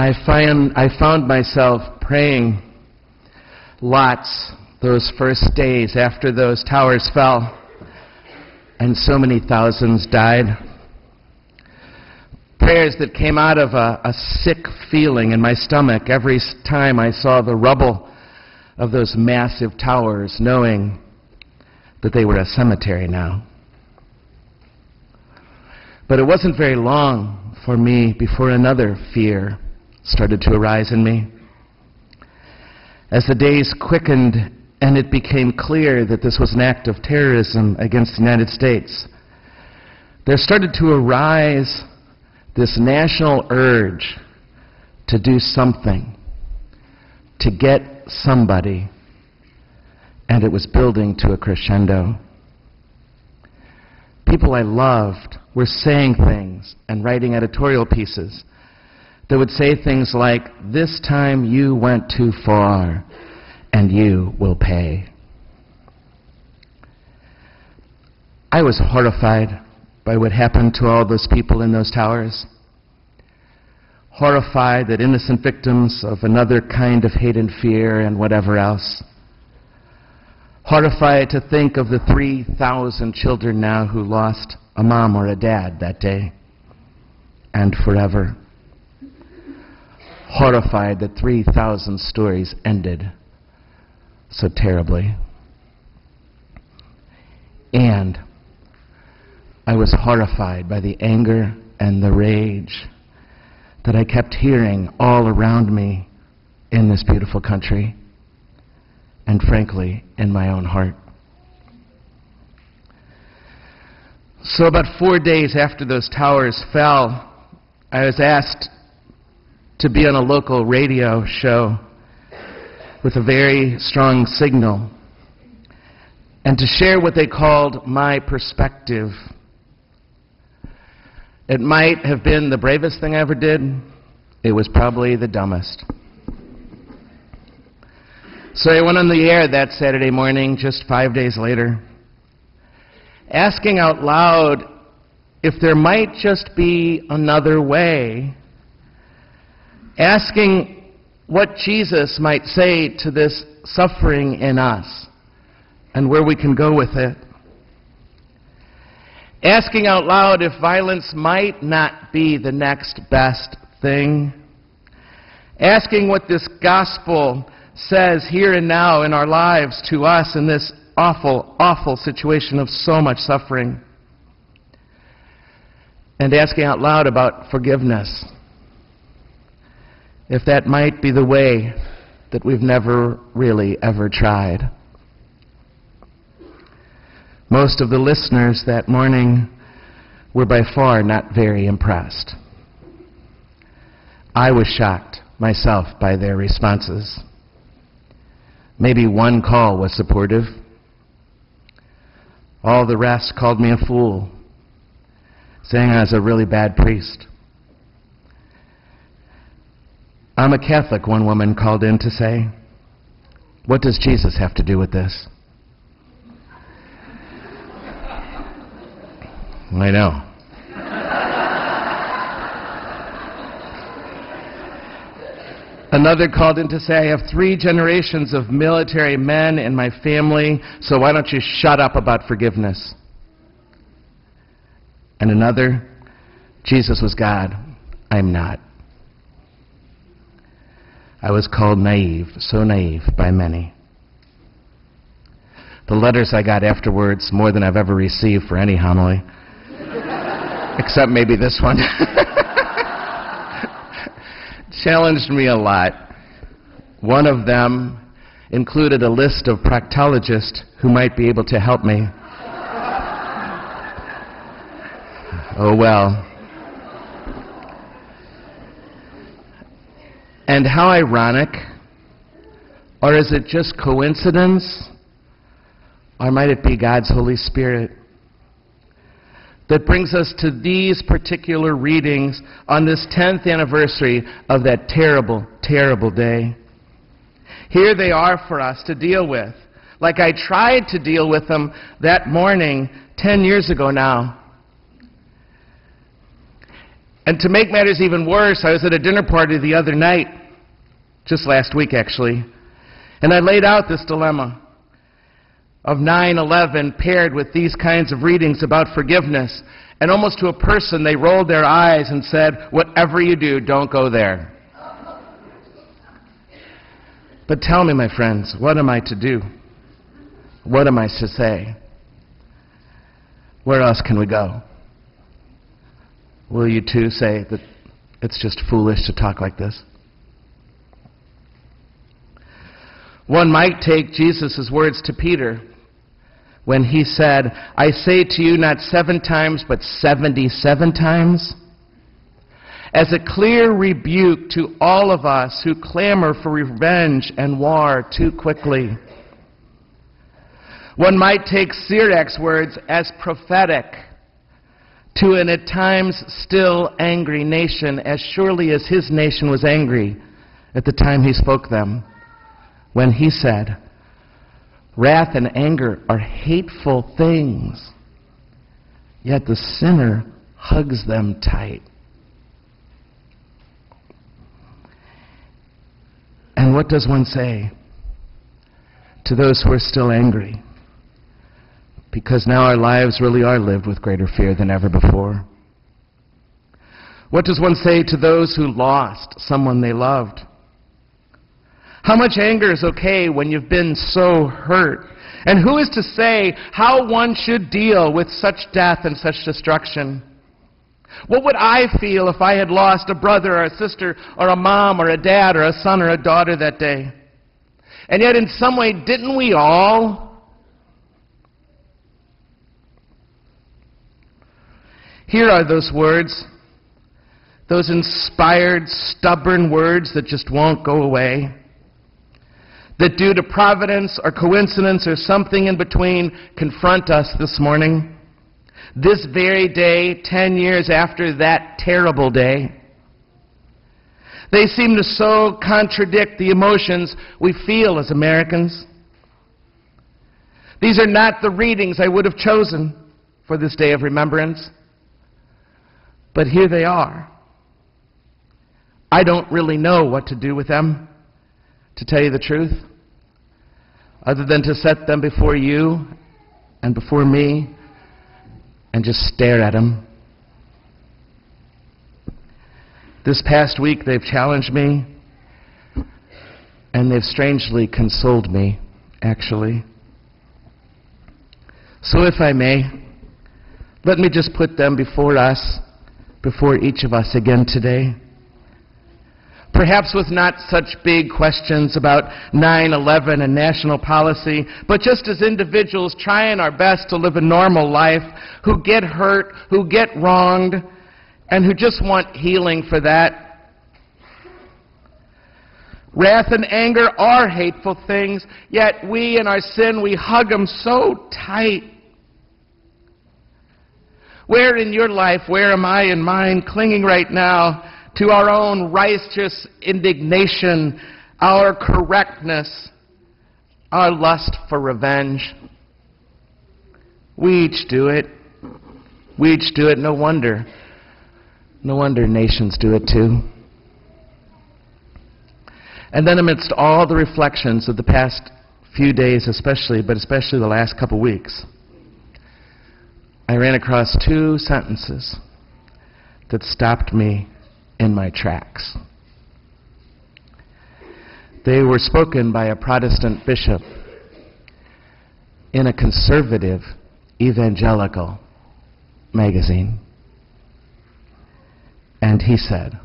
I found myself praying lots those first days after those towers fell and so many thousands died. Prayers that came out of a sick feeling in my stomach every time I saw the rubble of those massive towers, knowing that they were a cemetery now. But it wasn't very long for me before another fear started to arise in me. As the days quickened and it became clear that this was an act of terrorism against the United States, there started to arise this national urge to do something, to get somebody, and it was building to a crescendo. People I loved were saying things and writing editorial pieces that would say things like, "This time you went too far, and you will pay." I was horrified by what happened to all those people in those towers. Horrified that innocent victims of another kind of hate and fear and whatever else. Horrified to think of the 3,000 children now who lost a mom or a dad that day and forever. Horrified that 3,000 stories ended so terribly. And I was horrified by the anger and the rage that I kept hearing all around me in this beautiful country, and frankly, in my own heart. So about 4 days after those towers fell, I was asked to be on a local radio show with a very strong signal and to share what they called my perspective. It might have been the bravest thing I ever did. It was probably the dumbest. So I went on the air that Saturday morning, just 5 days later, asking out loud if there might just be another way, asking what Jesus might say to this suffering in us and where we can go with it. Asking out loud if violence might not be the next best thing. Asking what this gospel says here and now in our lives to us in this awful, awful situation of so much suffering. And asking out loud about forgiveness. If that might be the way that we've never really ever tried. Most of the listeners that morning were by far not very impressed. I was shocked myself by their responses. Maybe one call was supportive. All the rest called me a fool, saying I was a really bad priest. I'm a Catholic, one woman called in to say. What does Jesus have to do with this? I know. Another called in to say, I have 3 generations of military men in my family, so why don't you shut up about forgiveness? And another, Jesus was God, I'm not. I was called naive, so naive by many. The letters I got afterwards, more than I've ever received for any homily, except maybe this one, challenged me a lot. One of them included a list of proctologists who might be able to help me. Oh well. And how ironic, or is it just coincidence, or might it be God's Holy Spirit that brings us to these particular readings on this 10th anniversary of that terrible, terrible day? Here they are for us to deal with, like I tried to deal with them that morning 10 years ago now. And to make matters even worse, I was at a dinner party the other night, just last week actually, and I laid out this dilemma of 9/11 paired with these kinds of readings about forgiveness. And almost to a person, they rolled their eyes and said, whatever you do, don't go there. But tell me, my friends, what am I to do? What am I to say? Where else can we go? Will you too say that it's just foolish to talk like this? One might take Jesus' words to Peter when he said, I say to you not 7 times, but 77 times, as a clear rebuke to all of us who clamor for revenge and war too quickly. One might take Sirach's words as prophetic to an at times still angry nation, as surely as his nation was angry at the time he spoke them, when he said, wrath and anger are hateful things, yet the sinner hugs them tight. And what does one say to those who are still angry? Because now our lives really are lived with greater fear than ever before. What does one say to those who lost someone they loved? How much anger is okay when you've been so hurt? And who is to say how one should deal with such death and such destruction? What would I feel if I had lost a brother or a sister or a mom or a dad or a son or a daughter that day? And yet in some way, didn't we all? Here are those words, those inspired, stubborn words that just won't go away, that due to providence or coincidence or something in between confront us this morning, this very day, 10 years after that terrible day. They seem to so contradict the emotions we feel as Americans. These are not the readings I would have chosen for this day of remembrance. But here they are. I don't really know what to do with them, to tell you the truth, other than to set them before you and before me and just stare at them. This past week they've challenged me, and they've strangely consoled me, actually. So if I may, let me just put them before us, before each of us again today. Perhaps with not such big questions about 9/11 and national policy, but just as individuals trying our best to live a normal life, who get hurt, who get wronged, and who just want healing for that. Wrath and anger are hateful things, yet we in our sin, we hug them so tight. Where in your life, where am I in mine, clinging right now to our own righteous indignation, our correctness, our lust for revenge? We each do it. We each do it. No wonder nations do it too. And then amidst all the reflections of the past few days especially, but especially the last couple weeks, I ran across 2 sentences that stopped me in my tracks. They were spoken by a Protestant bishop in a conservative evangelical magazine. And he said,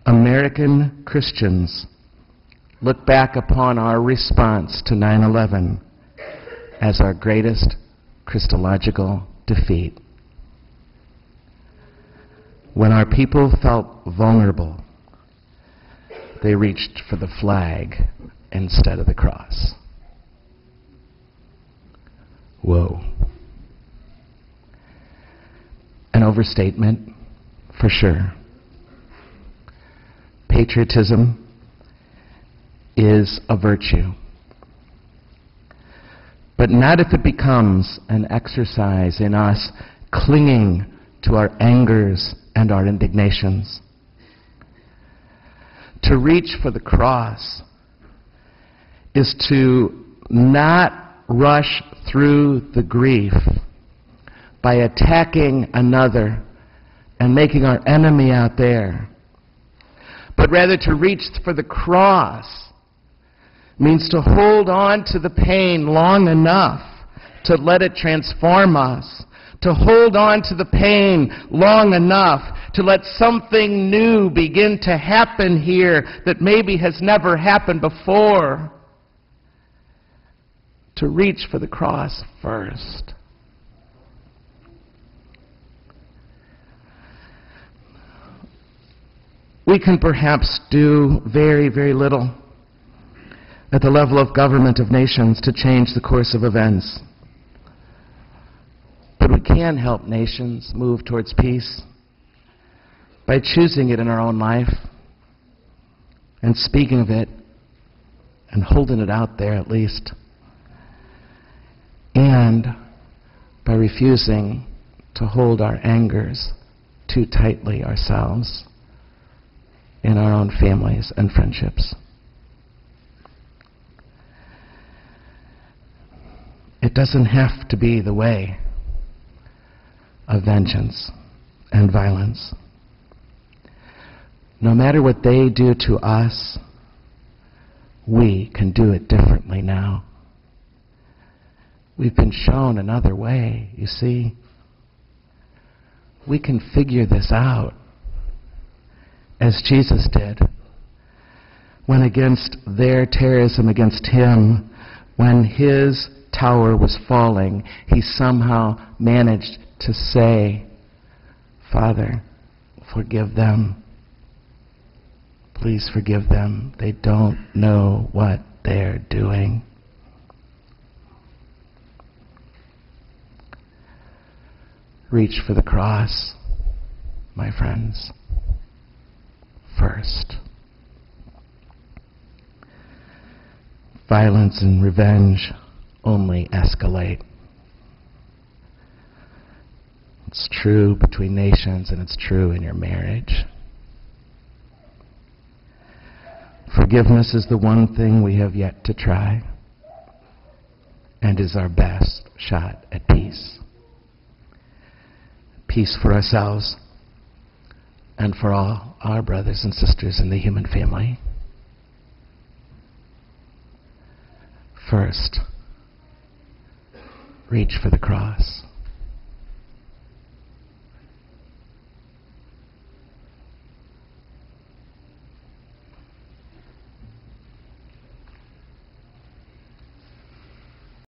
American Christians look back upon our response to 9/11 as our greatest Christological defeat. When our people felt vulnerable, they reached for the flag instead of the cross. Whoa. An overstatement, for sure. Patriotism is a virtue. But not if it becomes an exercise in us clinging to our angers and our indignations. To reach for the cross is to not rush through the grief by attacking another and making our enemy out there, but rather to reach for the cross means to hold on to the pain long enough to let it transform us, to hold on to the pain long enough to let something new begin to happen here that maybe has never happened before, to reach for the cross first. We can perhaps do very, very little at the level of government of nations to change the course of events. But we can help nations move towards peace by choosing it in our own life and speaking of it and holding it out there at least, and by refusing to hold our angers too tightly ourselves in our own families and friendships. It doesn't have to be the way of vengeance and violence. No matter what they do to us, we can do it differently now. We've been shown another way, you see. We can figure this out, as Jesus did, when against their terrorism against him, when his tower was falling, he somehow managed to say, "Father, forgive them. Please forgive them. They don't know what they're doing." Reach for the cross, my friends, first. Violence and revenge only escalate. It's true between nations, and it's true in your marriage. Forgiveness is the one thing we have yet to try, and is our best shot at peace. Peace for ourselves and for all our brothers and sisters in the human family. First, reach for the cross.